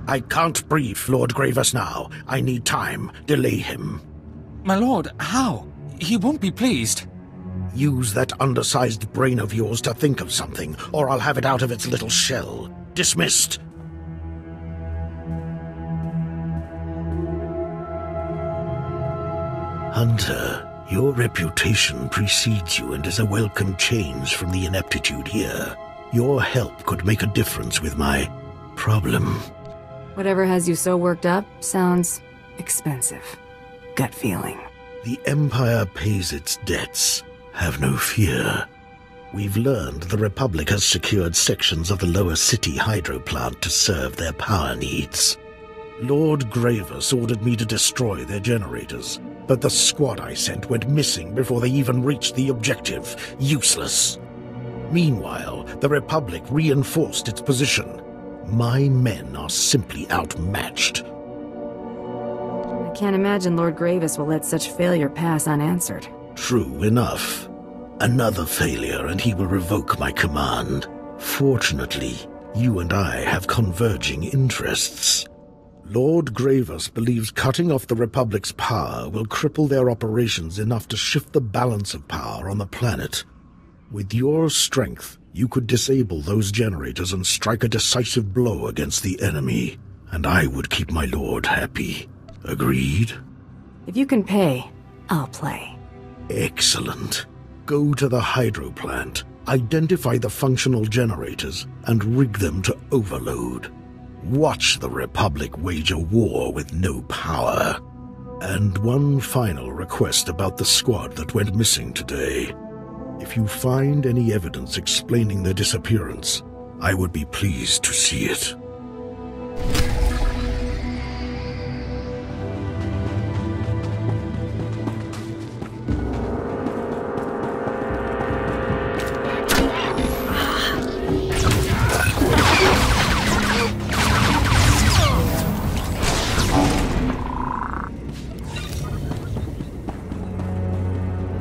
I can't brief Lord Gravis now. I need time. Delay him. My lord, how? He won't be pleased. Use that undersized brain of yours to think of something, or I'll have it out of its little shell. Dismissed. Hunter, your reputation precedes you and is a welcome change from the ineptitude here. Your help could make a difference with my problem. Whatever has you so worked up sounds expensive. Gut feeling. The Empire pays its debts. Have no fear. We've learned the Republic has secured sections of the lower city hydro plant to serve their power needs. Lord Gravis ordered me to destroy their generators, but the squad I sent went missing before they even reached the objective. Useless. Meanwhile, the Republic reinforced its position. My men are simply outmatched. I can't imagine Lord Gravis will let such failure pass unanswered. True enough. Another failure and he will revoke my command. Fortunately, you and I have converging interests. Lord Gravis believes cutting off the Republic's power will cripple their operations enough to shift the balance of power on the planet. With your strength, you could disable those generators and strike a decisive blow against the enemy, and I would keep my lord happy. Agreed? If you can pay, I'll play. Excellent. Go to the hydro plant, identify the functional generators, and rig them to overload. Watch the Republic wage a war with no power. And one final request about the squad that went missing today. If you find any evidence explaining their disappearance, I would be pleased to see it.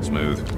Smooth.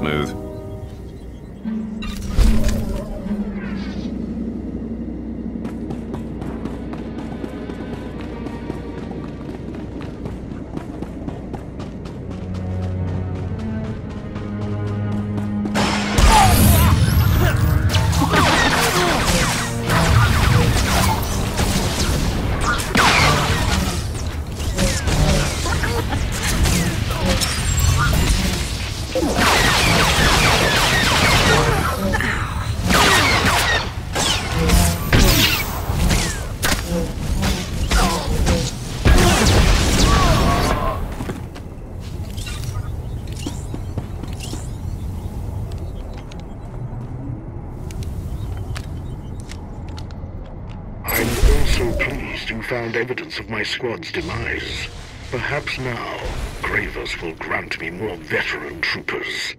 smooth. Found evidence of my squad's demise. Perhaps now, Gravers will grant me more veteran troopers.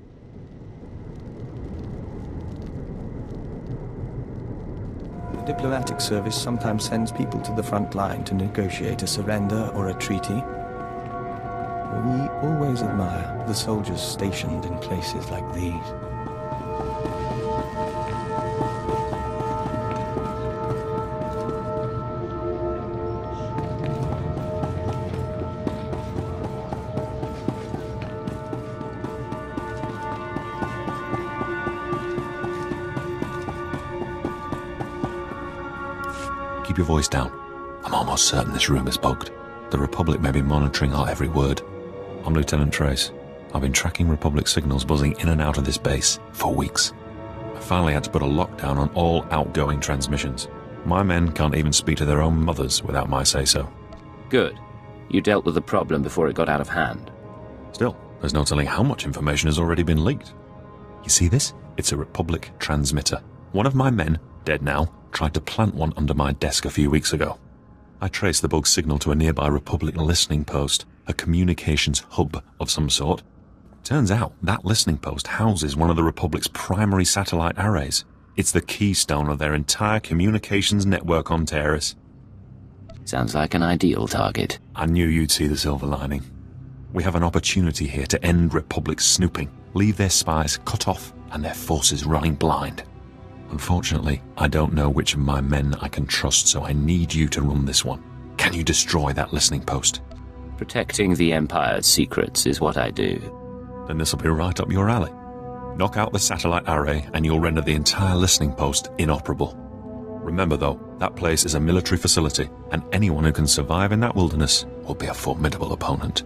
The diplomatic service sometimes sends people to the front line to negotiate a surrender or a treaty. We always admire the soldiers stationed in places like these. Keep your voice down. I'm almost certain this room is bugged. The Republic may be monitoring our every word. I'm Lieutenant Trace. I've been tracking Republic signals buzzing in and out of this base for weeks. I finally had to put a lockdown on all outgoing transmissions. My men can't even speak to their own mothers without my say-so. Good. You dealt with the problem before it got out of hand. Still, there's no telling how much information has already been leaked. You see this? It's a Republic transmitter. One of my men, dead now, tried to plant one under my desk a few weeks ago. I traced the bug signal to a nearby Republic listening post, a communications hub of some sort. Turns out that listening post houses one of the Republic's primary satellite arrays. It's the keystone of their entire communications network on Taris. Sounds like an ideal target. I knew you'd see the silver lining. We have an opportunity here to end Republic snooping, leave their spies cut off and their forces running blind. Unfortunately, I don't know which of my men I can trust, so I need you to run this one. Can you destroy that listening post? Protecting the Empire's secrets is what I do. Then this'll be right up your alley. Knock out the satellite array and you'll render the entire listening post inoperable. Remember though, that place is a military facility, and anyone who can survive in that wilderness will be a formidable opponent.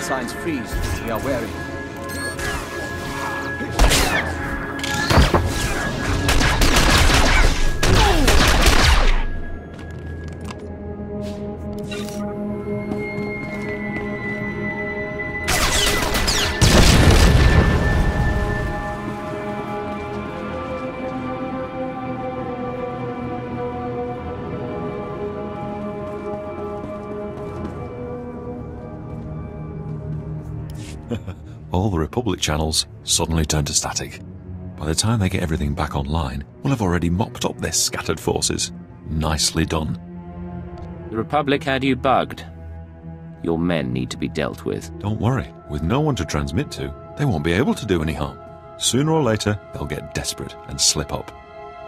Signs freeze. We are wary. All the Republic channels suddenly turn to static. By the time they get everything back online, we'll have already mopped up their scattered forces. Nicely done. The Republic had you bugged. Your men need to be dealt with. Don't worry, with no one to transmit to, they won't be able to do any harm. Sooner or later, they'll get desperate and slip up.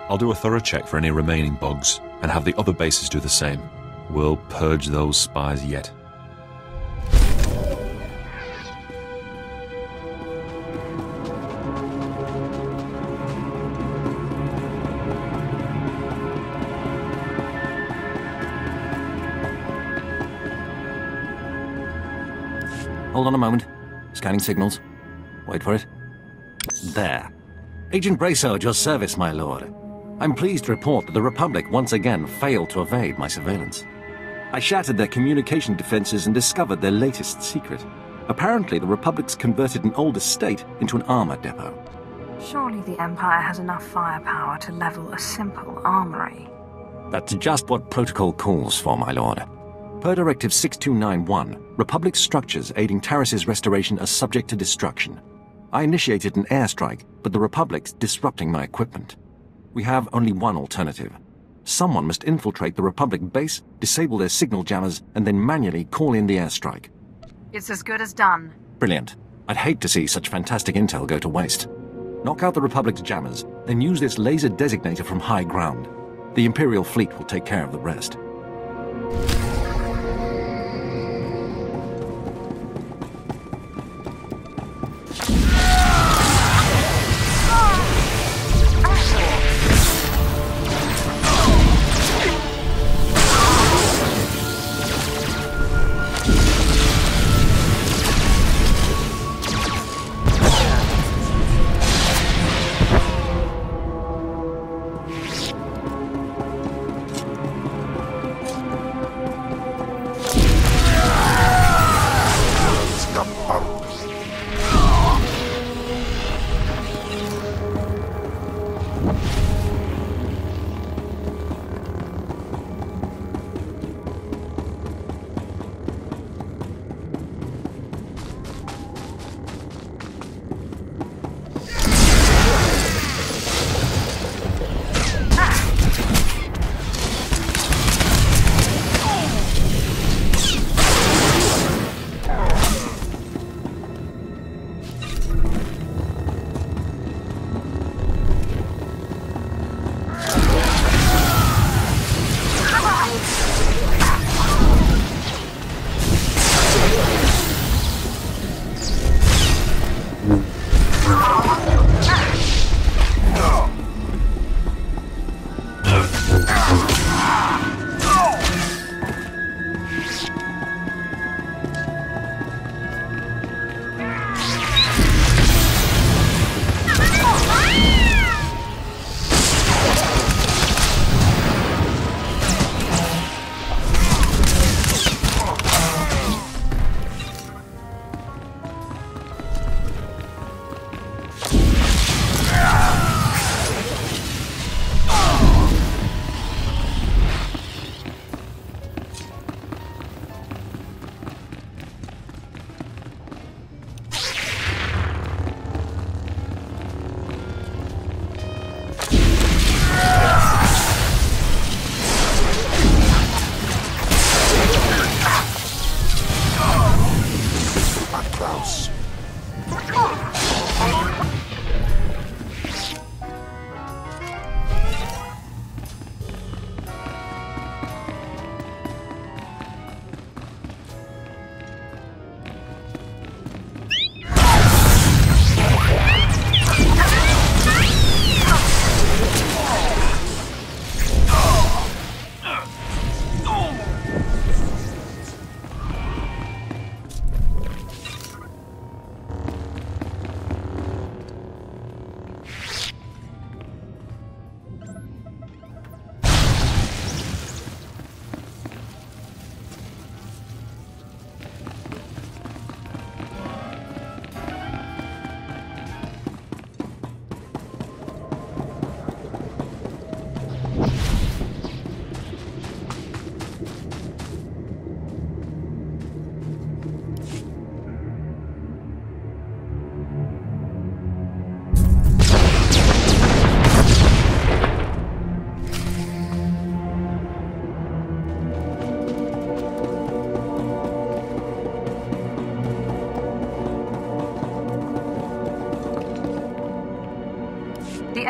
I'll do a thorough check for any remaining bugs, and have the other bases do the same. We'll purge those spies yet. Hold on a moment. Scanning signals. Wait for it. There. Agent Braceau at your service, my lord. I'm pleased to report that the Republic once again failed to evade my surveillance. I shattered their communication defenses and discovered their latest secret. Apparently, the Republic's converted an old estate into an armor depot. Surely the Empire has enough firepower to level a simple armory. That's just what protocol calls for, my lord. Per Directive 6291, Republic structures aiding Taris' restoration are subject to destruction. I initiated an airstrike, but the Republic's disrupting my equipment. We have only one alternative. Someone must infiltrate the Republic base, disable their signal jammers, and then manually call in the airstrike. It's as good as done. Brilliant. I'd hate to see such fantastic intel go to waste. Knock out the Republic's jammers, then use this laser designator from high ground. The Imperial fleet will take care of the rest.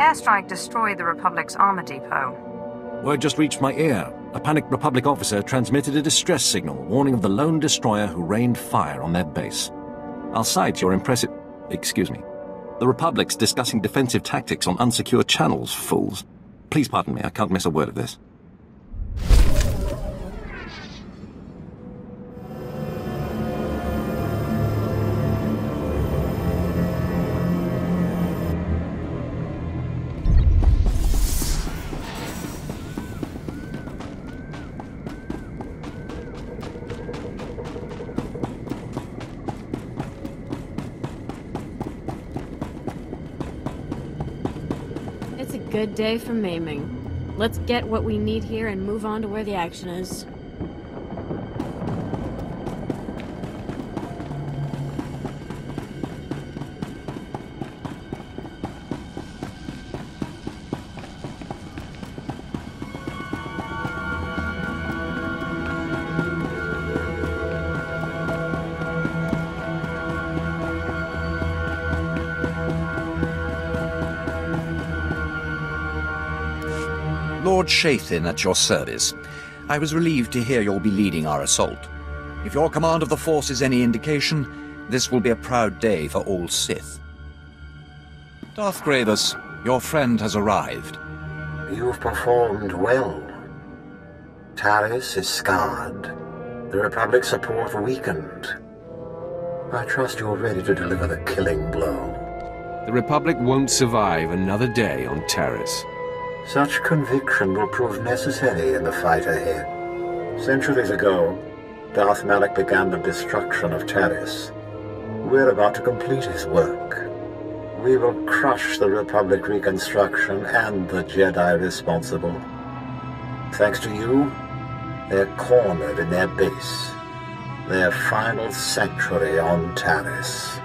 airstrike destroyed the Republic's armor depot. Word just reached my ear. A panicked Republic officer transmitted a distress signal warning of the lone destroyer who rained fire on their base. I'll cite your impressive... Excuse me. The Republic's discussing defensive tactics on unsecured channels, fools. Please pardon me, I can't miss a word of this. Good day for maiming. Let's get what we need here and move on to where the action is. Lord Shathin at your service. I was relieved to hear you'll be leading our assault. If your command of the force is any indication, this will be a proud day for all Sith. Darth Gravis, your friend has arrived. You've performed well. Taris is scarred. The Republic's support weakened. I trust you're ready to deliver the killing blow. The Republic won't survive another day on Taris. Such conviction will prove necessary in the fight ahead. Centuries ago, Darth Malak began the destruction of Taris. We're about to complete his work. We will crush the Republic reconstruction and the Jedi responsible. Thanks to you, they're cornered in their base. Their final sanctuary on Taris.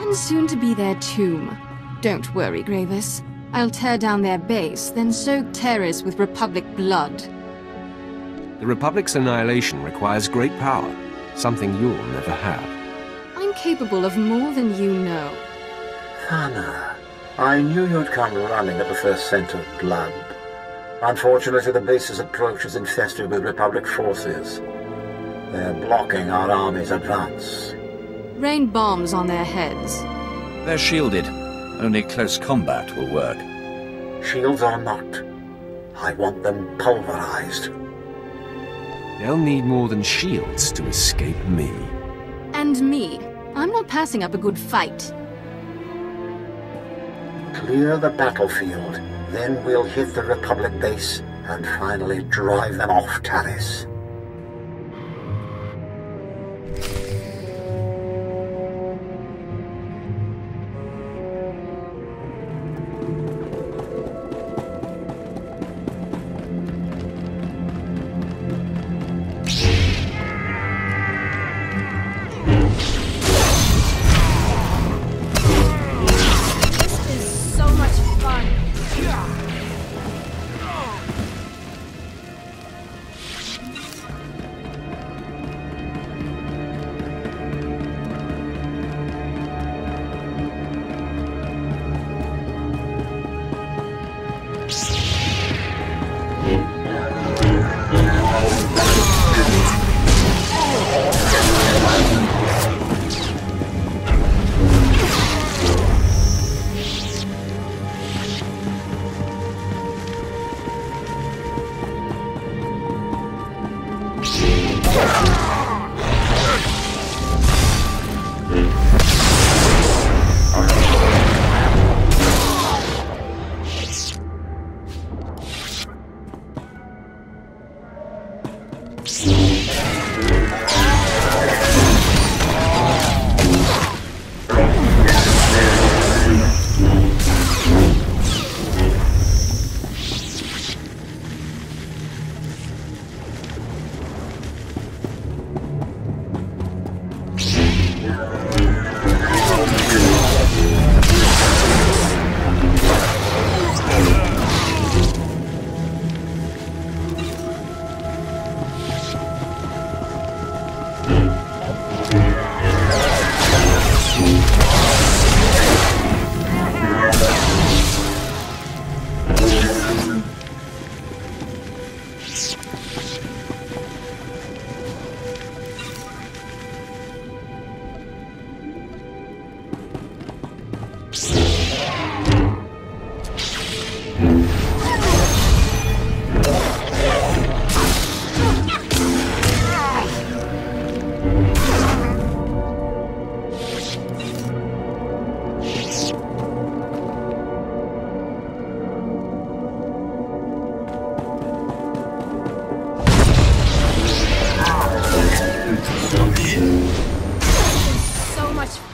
And soon to be their tomb. Don't worry, Gravis. I'll tear down their base, then soak Taris with Republic blood. The Republic's annihilation requires great power, something you'll never have. I'm capable of more than you know. Thana, I knew you'd come running at the first scent of blood. Unfortunately, the base's approach is infested with Republic forces. They're blocking our army's advance. Rain bombs on their heads. They're shielded. Only close combat will work. Shields or not, I want them pulverized. They'll need more than shields to escape me. And me. I'm not passing up a good fight. Clear the battlefield, then we'll hit the Republic base and finally drive them off Taris.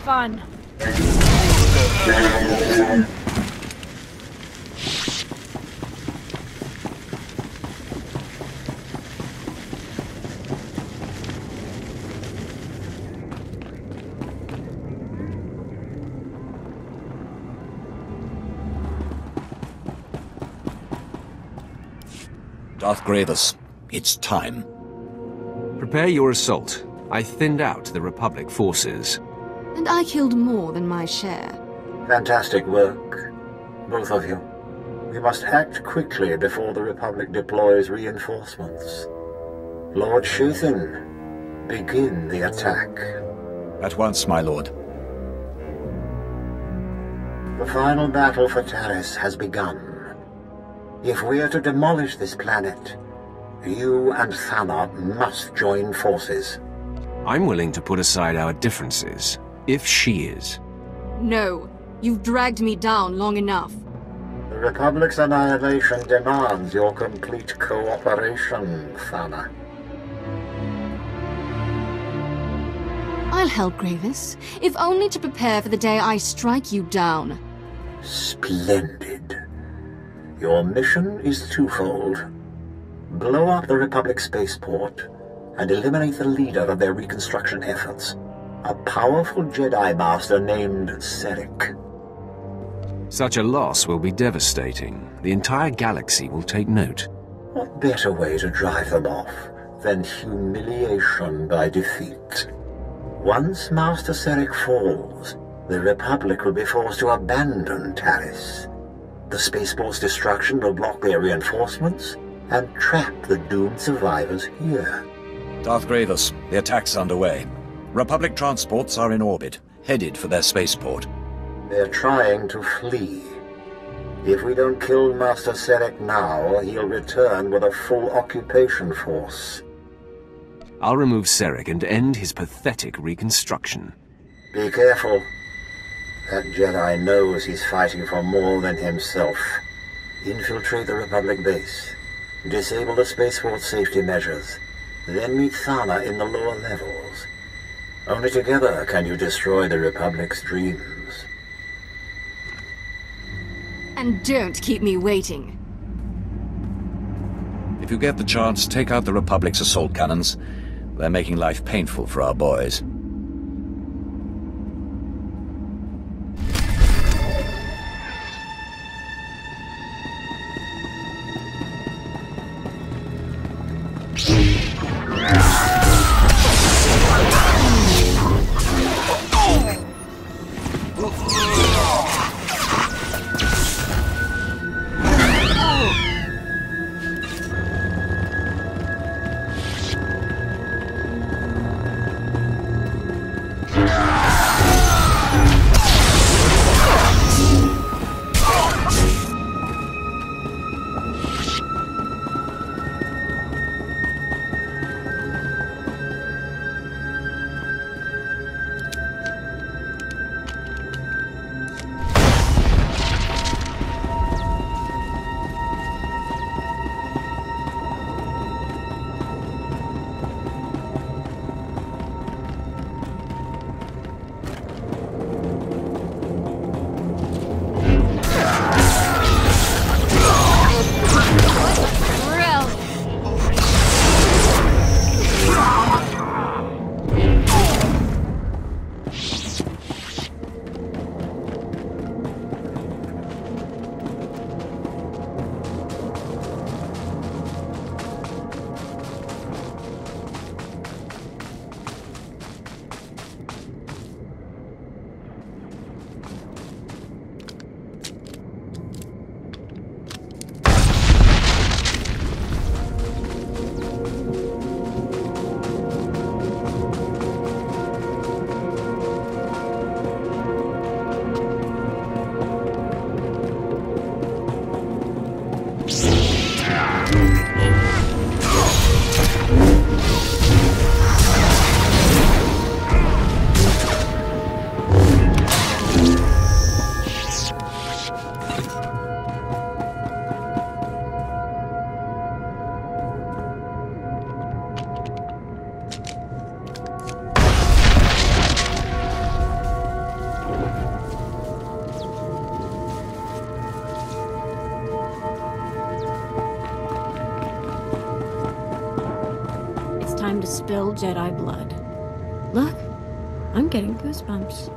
fun. Darth Gravis, it's time. Prepare your assault. I thinned out the Republic forces. And I killed more than my share. Fantastic work, both of you. We must act quickly before the Republic deploys reinforcements. Lord Shathin, begin the attack. At once, my lord. The final battle for Taris has begun. If we are to demolish this planet, you and Thana must join forces. I'm willing to put aside our differences, if she is. No, you've dragged me down long enough. The Republic's annihilation demands your complete cooperation, Thana. I'll help, Gravis, if only to prepare for the day I strike you down. Splendid. Your mission is twofold. Blow up the Republic spaceport and eliminate the leader of their reconstruction efforts, a powerful Jedi Master named Serek. Such a loss will be devastating. The entire galaxy will take note. What better way to drive them off than humiliation by defeat? Once Master Serek falls, the Republic will be forced to abandon Taris. The spaceport's destruction will block their reinforcements and trap the doomed survivors here. Darth Gravis, the attack's underway. Republic transports are in orbit, headed for their spaceport. They're trying to flee. If we don't kill Master Serek now, he'll return with a full occupation force. I'll remove Serek and end his pathetic reconstruction. Be careful. That Jedi knows he's fighting for more than himself. Infiltrate the Republic base. Disable the spaceport safety measures. Then meet Thana in the lower levels. Only together can you destroy the Republic's dreams. And don't keep me waiting. If you get the chance, take out the Republic's assault cannons. They're making life painful for our boys. time to spill Jedi blood. Look, I'm getting goosebumps.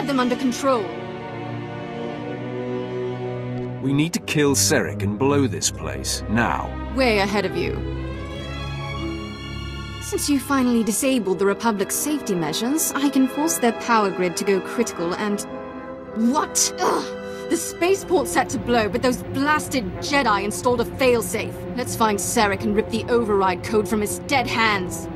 Them under control. We need to kill Serek and blow this place, now. Way ahead of you. Since you finally disabled the Republic's safety measures, I can force their power grid to go critical and... What? Ugh! The spaceport's set to blow, but those blasted Jedi installed a failsafe. Let's find Serek and rip the override code from his dead hands.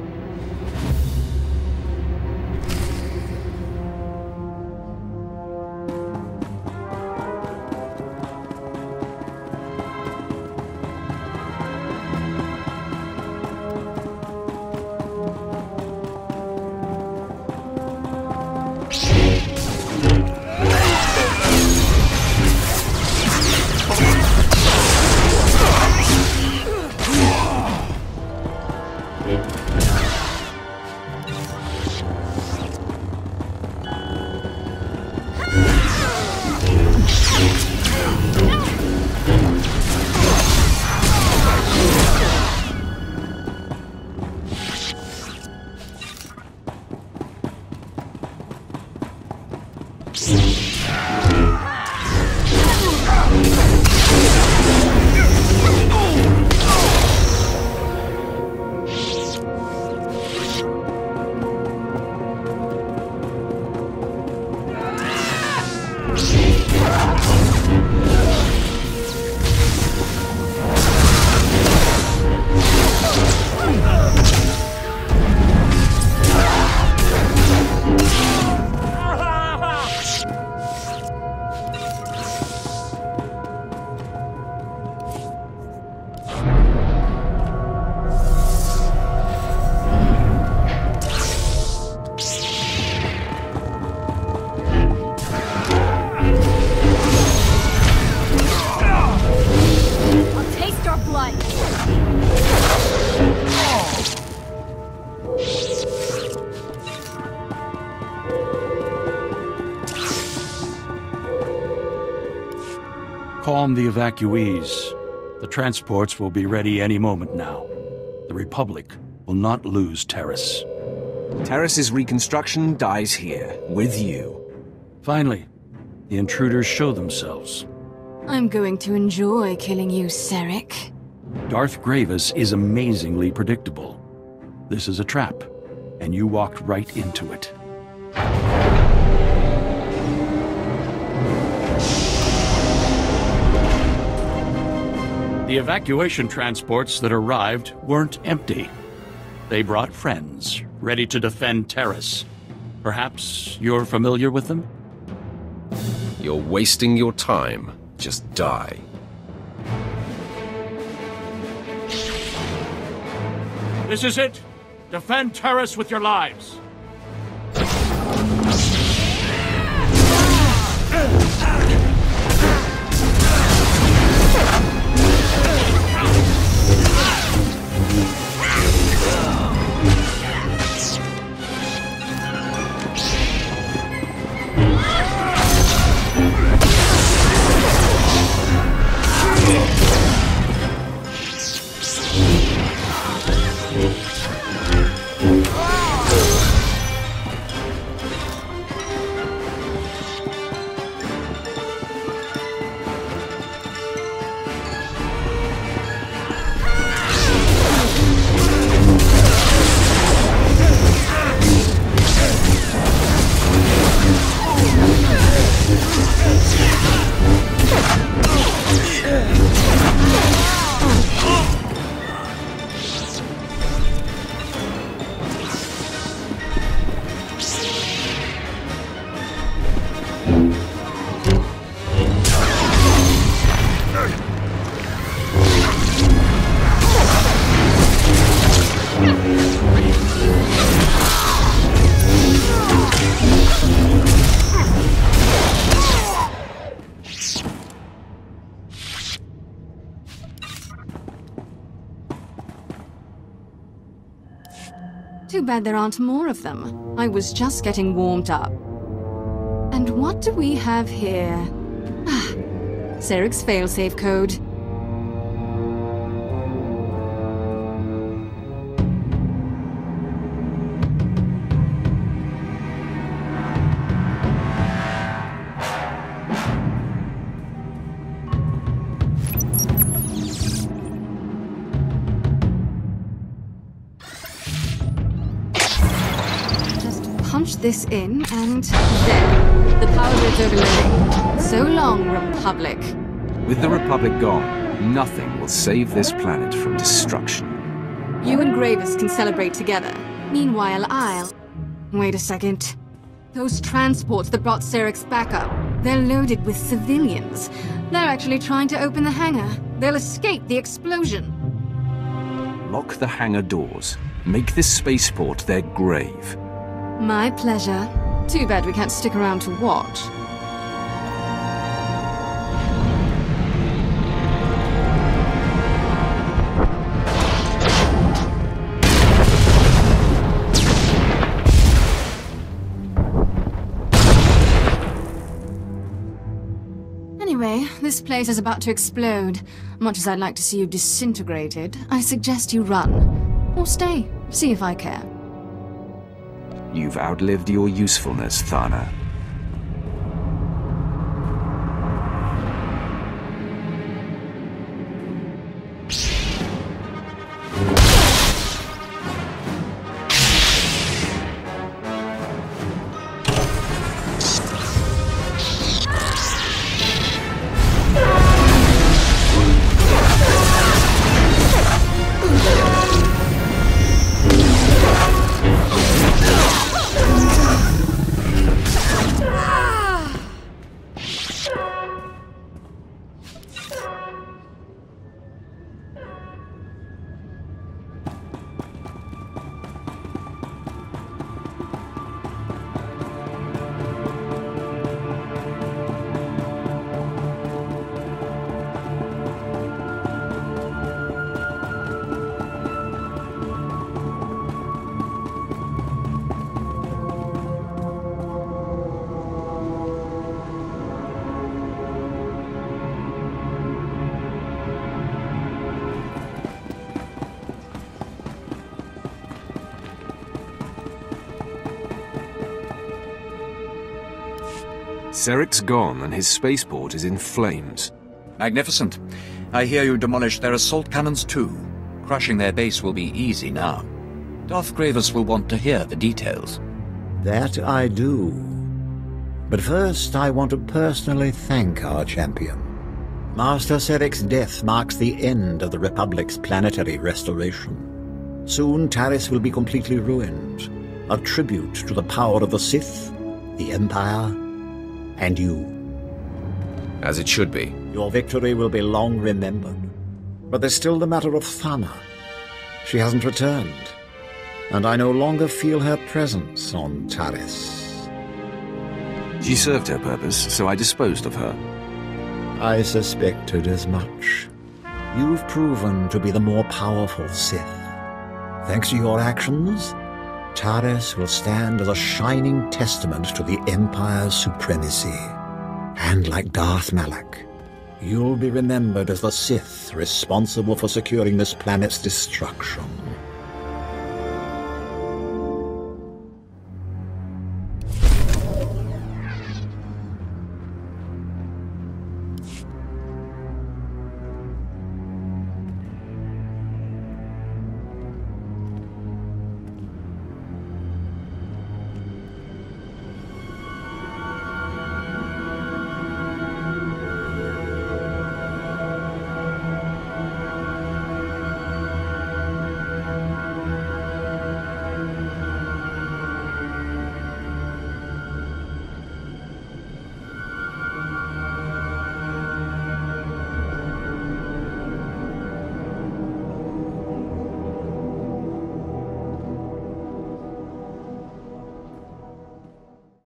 Calm the evacuees. The transports will be ready any moment now. The Republic will not lose Taris. Taris's reconstruction dies here, with you. Finally, the intruders show themselves. I'm going to enjoy killing you, Serek. Darth Gravis is amazingly predictable. This is a trap, and you walked right into it. The evacuation transports that arrived weren't empty. They brought friends, ready to defend Taris. Perhaps you're familiar with them? You're wasting your time. Just die. This is it! Defend Taris with your lives! Too bad there aren't more of them. I was just getting warmed up. And what do we have here? Ah, Serek's failsafe code. Punch this in, and there. The power grid's overloading. So long, Republic. With the Republic gone, nothing will save this planet from destruction. You and Gravis can celebrate together. Meanwhile, I'll... Wait a second. Those transports that brought Serek's backup, they're loaded with civilians. They're actually trying to open the hangar. They'll escape the explosion. Lock the hangar doors. Make this spaceport their grave. My pleasure. Too bad we can't stick around to watch. Anyway, this place is about to explode. Much as I'd like to see you disintegrated, I suggest you run. Or stay, see if I care. You've outlived your usefulness, Thana. Serik's gone and his spaceport is in flames. Magnificent. I hear you demolished their assault cannons too. Crushing their base will be easy now. Darth Grievous will want to hear the details. That I do. But first, I want to personally thank our champion. Master Serik's death marks the end of the Republic's planetary restoration. Soon, Taris will be completely ruined. A tribute to the power of the Sith, the Empire, and you. As it should be. Your victory will be long remembered. But there's still the matter of Thana. She hasn't returned, and I no longer feel her presence on Taris. She served her purpose, so I disposed of her. I suspected as much. You've proven to be the more powerful Sith. Thanks to your actions, Taris will stand as a shining testament to the Empire's supremacy. And like Darth Malak, you'll be remembered as the Sith responsible for securing this planet's destruction.